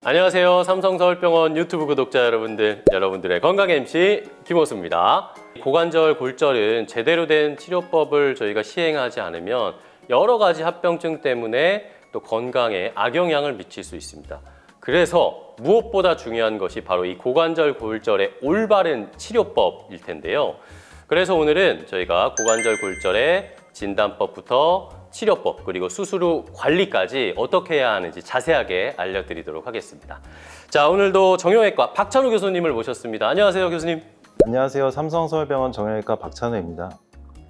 안녕하세요. 삼성서울병원 유튜브 구독자 여러분들의 건강 MC 김호수입니다. 고관절, 골절은 제대로 된 치료법을 저희가 시행하지 않으면 여러 가지 합병증 때문에 또 건강에 악영향을 미칠 수 있습니다. 그래서 무엇보다 중요한 것이 바로 이 고관절, 골절의 올바른 치료법일 텐데요. 그래서 오늘은 저희가 고관절, 골절의 진단법부터 치료법 그리고 수술 후 관리까지 어떻게 해야 하는지 자세하게 알려드리도록 하겠습니다. 자, 오늘도 정형외과 박찬우 교수님을 모셨습니다. 안녕하세요, 교수님. 안녕하세요. 삼성서울병원 정형외과 박찬우입니다.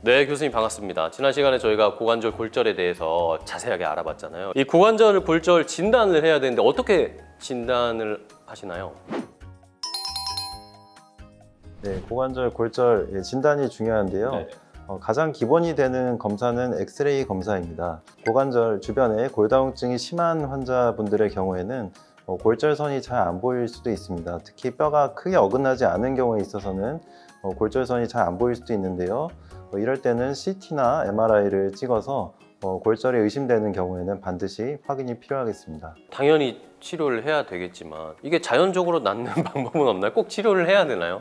네, 교수님 반갑습니다. 지난 시간에 저희가 고관절, 골절에 대해서 자세하게 알아봤잖아요. 이 고관절, 골절 진단을 해야 되는데 어떻게 진단을 하시나요? 네, 고관절, 골절 진단이 중요한데요. 네. 가장 기본이 되는 검사는 엑스레이 검사입니다. 고관절 주변에 골다공증이 심한 환자분들의 경우에는 골절선이 잘 안 보일 수도 있습니다. 특히 뼈가 크게 어긋나지 않은 경우에 있어서는 골절선이 잘 안 보일 수도 있는데요. 이럴 때는 CT나 MRI를 찍어서 골절이 의심되는 경우에는 반드시 확인이 필요하겠습니다. 당연히 치료를 해야 되겠지만 이게 자연적으로 낫는 방법은 없나요? 꼭 치료를 해야 되나요?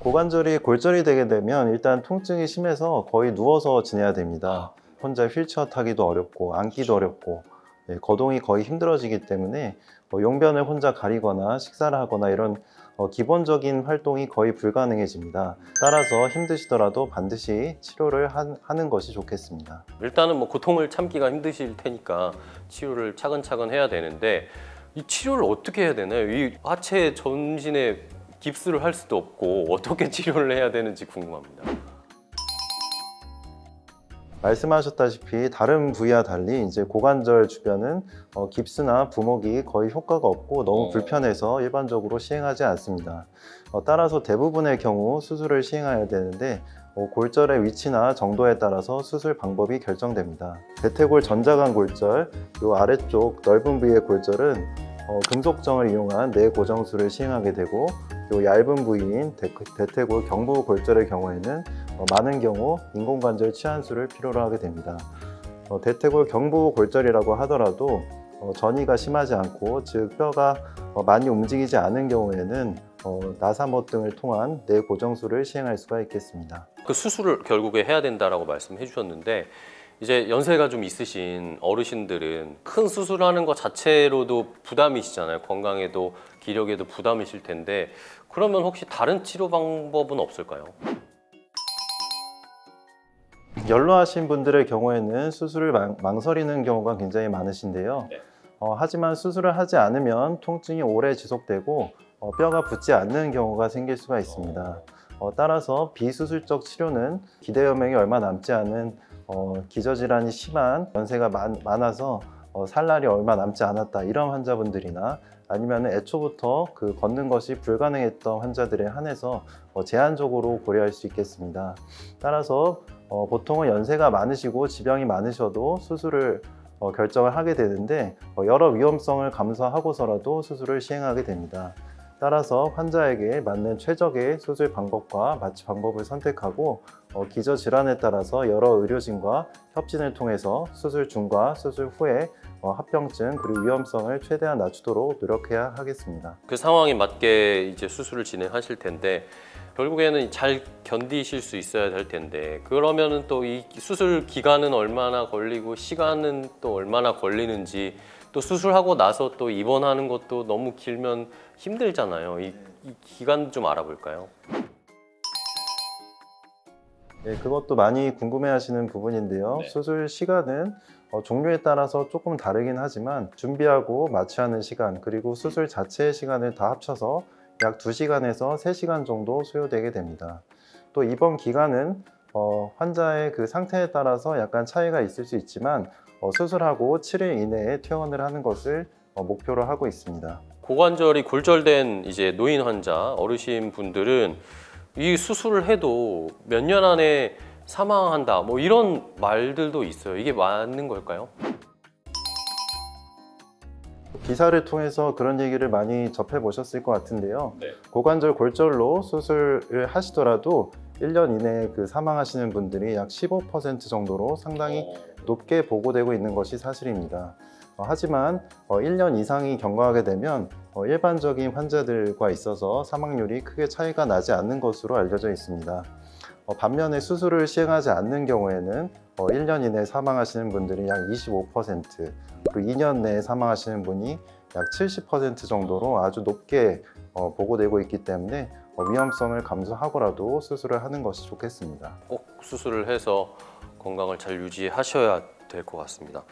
고관절이 골절이 되게 되면 일단 통증이 심해서 거의 누워서 지내야 됩니다. 혼자 휠체어 타기도 어렵고 앉기도 어렵고 거동이 거의 힘들어지기 때문에 용변을 혼자 가리거나 식사를 하거나 이런 기본적인 활동이 거의 불가능해집니다. 따라서 힘드시더라도 반드시 치료를 하는 것이 좋겠습니다. 일단은 뭐 고통을 참기가 힘드실 테니까 치료를 차근차근 해야 되는데 이 치료를 어떻게 해야 되나요? 이 하체 전신에 깁스를 할 수도 없고 어떻게 치료를 해야 되는지 궁금합니다. 말씀하셨다시피 다른 부위와 달리 이제 고관절 주변은 깁스나 부목이 거의 효과가 없고 너무 불편해서 일반적으로 시행하지 않습니다. 따라서 대부분의 경우 수술을 시행해야 되는데 골절의 위치나 정도에 따라서 수술 방법이 결정됩니다. 대퇴골 전자간 골절, 이 아래쪽 넓은 부위의 골절은 금속정을 이용한 내고정술을 시행하게 되고 이 얇은 부위인 대퇴골 경부 골절의 경우에는 많은 경우 인공관절 치환술을 필요로 하게 됩니다. 대퇴골 경부 골절이라고 하더라도 전이가 심하지 않고 즉 뼈가 많이 움직이지 않은 경우에는 나사못 등을 통한 내고정술을 시행할 수가 있겠습니다. 그 수술을 결국에 해야 된다라고 말씀해 주셨는데 이제 연세가 좀 있으신 어르신들은 큰 수술하는 것 자체로도 부담이시잖아요. 건강에도 기력에도 부담이실 텐데 그러면 혹시 다른 치료 방법은 없을까요? 연로하신 분들의 경우에는 수술을 망설이는 경우가 굉장히 많으신데요. 네. 하지만 수술을 하지 않으면 통증이 오래 지속되고 뼈가 붙지 않는 경우가 생길 수가 있습니다. 따라서 비수술적 치료는 기대여명이 얼마 남지 않은 기저질환이 심한 연세가 많아서 살 날이 얼마 남지 않았다 이런 환자분들이나 아니면 애초부터 걷는 것이 불가능했던 환자들에 한해서 제한적으로 고려할 수 있겠습니다. 따라서 보통은 연세가 많으시고 지병이 많으셔도 수술을 결정을 하게 되는데 여러 위험성을 감수하고서라도 수술을 시행하게 됩니다. 따라서 환자에게 맞는 최적의 수술 방법과 마취 방법을 선택하고 기저질환에 따라서 여러 의료진과 협진을 통해서 수술 중과 수술 후에 합병증 그리고 위험성을 최대한 낮추도록 노력해야 하겠습니다. 그 상황에 맞게 이제 수술을 진행하실 텐데 결국에는 잘 견디실 수 있어야 될 텐데 그러면은 또 이 수술 기간은 얼마나 걸리고 시간은 또 얼마나 걸리는지 또 수술하고 나서 또 입원하는 것도 너무 길면 힘들잖아요. 이 기간 좀 알아볼까요? 네, 그것도 많이 궁금해하시는 부분인데요. 네. 수술 시간은 종류에 따라서 조금 다르긴 하지만 준비하고 마취하는 시간 그리고 수술 자체의 시간을 다 합쳐서 약 2시간에서 3시간 정도 소요되게 됩니다. 또 입원 기간은 환자의 그 상태에 따라서 약간 차이가 있을 수 있지만 수술하고 7일 이내에 퇴원을 하는 것을 목표로 하고 있습니다. 고관절이 골절된 이제 노인 환자, 어르신 분들은 이 수술을 해도 몇 년 안에 사망한다 뭐 이런 말들도 있어요. 이게 맞는 걸까요? 기사를 통해서 그런 얘기를 많이 접해 보셨을 것 같은데요. 네. 고관절 골절로 수술을 하시더라도 1년 이내에 사망하시는 분들이 약 15% 정도로 상당히 높게 보고되고 있는 것이 사실입니다. 하지만 1년 이상이 경과하게 되면 일반적인 환자들과 있어서 사망률이 크게 차이가 나지 않는 것으로 알려져 있습니다. 반면에 수술을 시행하지 않는 경우에는 1년 이내에 사망하시는 분들이 약 25%, 그리고 2년 내에 사망하시는 분이 약 70% 정도로 아주 높게 보고되고 있기 때문에 위험성을 감수하고라도 수술을 하는 것이 좋겠습니다. 꼭 수술을 해서 건강을 잘 유지하셔야 될 것 같습니다.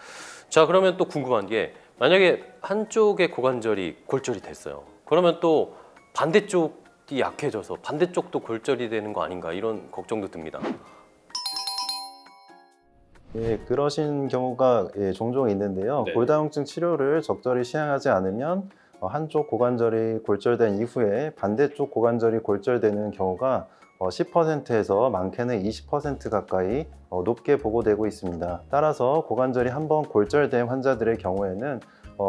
자, 그러면 또 궁금한 게 만약에 한쪽의 고관절이 골절이 됐어요. 그러면 또 반대쪽이 약해져서 반대쪽도 골절이 되는 거 아닌가 이런 걱정도 듭니다. 예, 그러신 경우가 종종 있는데요. 네. 골다공증 치료를 적절히 시행하지 않으면 한쪽 고관절이 골절된 이후에 반대쪽 고관절이 골절되는 경우가 10%에서 많게는 20% 가까이 높게 보고되고 있습니다. 따라서 고관절이 한번 골절된 환자들의 경우에는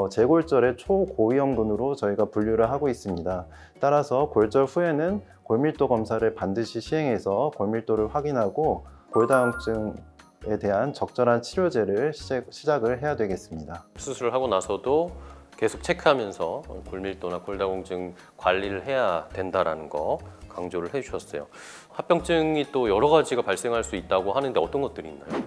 재골절의 초고위험군으로 저희가 분류를 하고 있습니다. 따라서 골절 후에는 골밀도 검사를 반드시 시행해서 골밀도를 확인하고 골다공증에 대한 적절한 치료제를 시작을 해야 되겠습니다. 수술을 하고 나서도 계속 체크하면서 골밀도나 골다공증 관리를 해야 된다라는 거 강조를 해주셨어요. 합병증이 또 여러 가지가 발생할 수 있다고 하는데 어떤 것들이 있나요?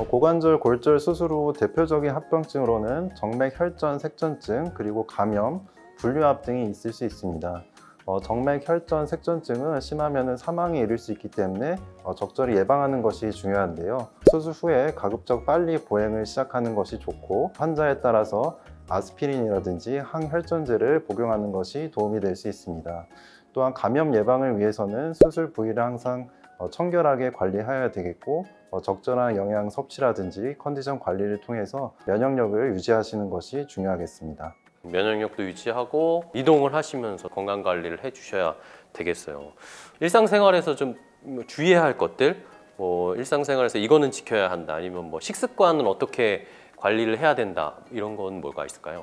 고관절 골절 수술 후 대표적인 합병증으로는 정맥 혈전 색전증, 그리고 감염, 분류압 등이 있을 수 있습니다. 정맥 혈전 색전증은 심하면 사망에 이를 수 있기 때문에 적절히 예방하는 것이 중요한데요. 수술 후에 가급적 빨리 보행을 시작하는 것이 좋고, 환자에 따라서 아스피린이라든지 항혈전제를 복용하는 것이 도움이 될 수 있습니다. 또한 감염 예방을 위해서는 수술 부위를 항상 청결하게 관리해야 되겠고, 적절한 영양 섭취라든지 컨디션 관리를 통해서 면역력을 유지하시는 것이 중요하겠습니다. 면역력도 유지하고 이동을 하시면서 건강 관리를 해주셔야 되겠어요. 일상생활에서 좀 주의해야 할 것들, 일상생활에서 이거는 지켜야 한다, 아니면 식습관은 어떻게 관리를 해야 된다, 이런 건 뭐가 있을까요?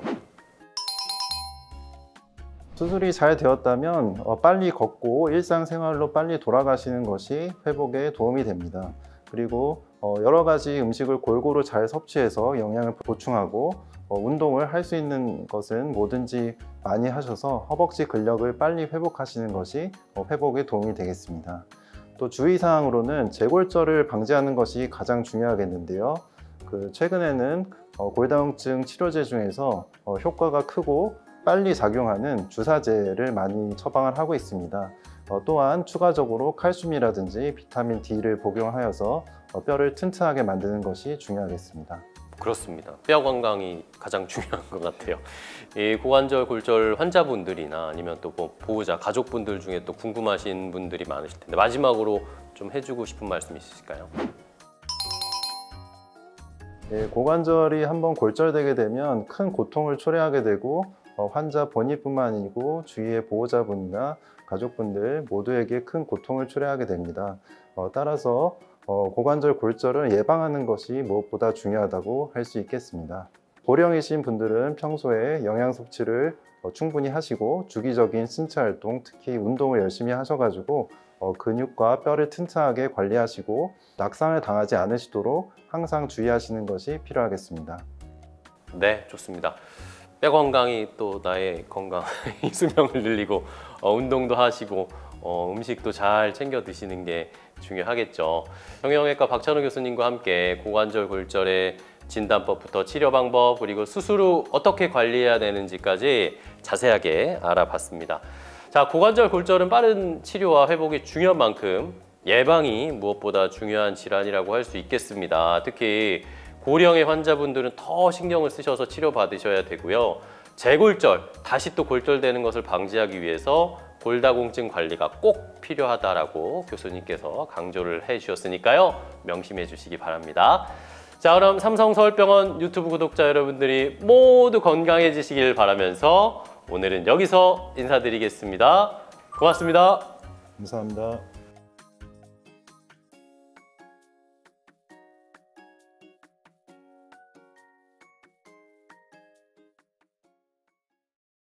수술이 잘 되었다면 빨리 걷고 일상생활로 빨리 돌아가시는 것이 회복에 도움이 됩니다. 그리고 여러 가지 음식을 골고루 잘 섭취해서 영양을 보충하고 운동을 할 수 있는 것은 뭐든지 많이 하셔서 허벅지 근력을 빨리 회복하시는 것이 회복에 도움이 되겠습니다. 또 주의사항으로는 재골절을 방지하는 것이 가장 중요하겠는데요. 최근에는 골다공증 치료제 중에서 효과가 크고 빨리 작용하는 주사제를 많이 처방을 하고 있습니다. 또한 추가적으로 칼슘이라든지 비타민 D를 복용하여서 뼈를 튼튼하게 만드는 것이 중요하겠습니다. 그렇습니다. 뼈 건강이 가장 중요한 것 같아요. 이 고관절 골절 환자분들이나 아니면 또 보호자, 가족분들 중에 또 궁금하신 분들이 많으실 텐데 마지막으로 좀 해주고 싶은 말씀 있으실까요? 네, 고관절이 한번 골절되게 되면 큰 고통을 초래하게 되고 환자 본인뿐만 아니고 주위의 보호자분이나 가족분들 모두에게 큰 고통을 초래하게 됩니다. 따라서 고관절 골절을 예방하는 것이 무엇보다 중요하다고 할 수 있겠습니다. 고령이신 분들은 평소에 영양 섭취를 충분히 하시고 주기적인 신체 활동, 특히 운동을 열심히 하셔가지고 근육과 뼈를 튼튼하게 관리하시고 낙상을 당하지 않으시도록 항상 주의하시는 것이 필요하겠습니다. 네, 좋습니다. 뼈 건강이 또 나의 건강, 수명을 늘리고 운동도 하시고 음식도 잘 챙겨 드시는 게 중요하겠죠. 정형외과 박찬호 교수님과 함께 고관절 골절의 진단법부터 치료 방법, 그리고 수술 후 어떻게 관리해야 되는지까지 자세하게 알아봤습니다. 자, 고관절 골절은 빠른 치료와 회복이 중요한 만큼 예방이 무엇보다 중요한 질환이라고 할 수 있겠습니다. 특히 고령의 환자분들은 더 신경을 쓰셔서 치료받으셔야 되고요. 재골절, 다시 또 골절되는 것을 방지하기 위해서 골다공증 관리가 꼭 필요하다라고 교수님께서 강조를 해주셨으니까요. 명심해 주시기 바랍니다. 자, 그럼 삼성서울병원 유튜브 구독자 여러분들이 모두 건강해지시길 바라면서 오늘은 여기서 인사드리겠습니다. 고맙습니다. 감사합니다.